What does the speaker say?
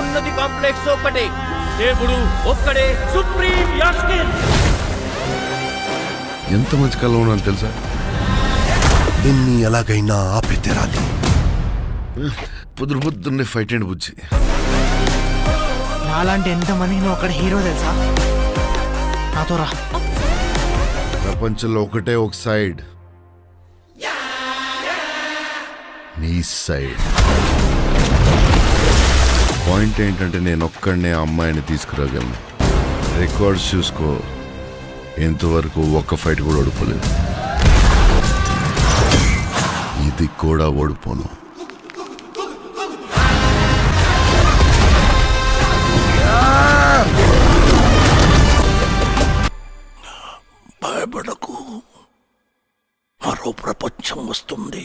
ఉన్నది కాంప్లెక్స్ ఒక్కటే, దేవుడు ఒక్కడే సుప్రీం యాస్కిన్. ఎంత మంచి కళ ఉన్నాను తెలుసా? నిన్ని ఎలాగైనా ఆపే తీరాలి. పొద్దున్నే ఫైట్ అండ్ బుజ్జి. నాలాంటి ఎంతమందికి నువ్వు అక్కడ హీరో తెలుసా? నాతో రా. ప్రపంచంలో ఒకటే ఒక సైడ్, నీ సైడ్. పాయింట్ ఏంటంటే నేను ఒక్కడనే అమ్మాయిని తీసుకురాగలను. రికార్డ్స్ చూసుకో, ఇంతవరకు ఒక్క ఫైట్ కూడా ఓడిపోలేదు. ఇది కూడా ఓడిపోను. భయపడకు, మరో ప్రపంచం వస్తుంది.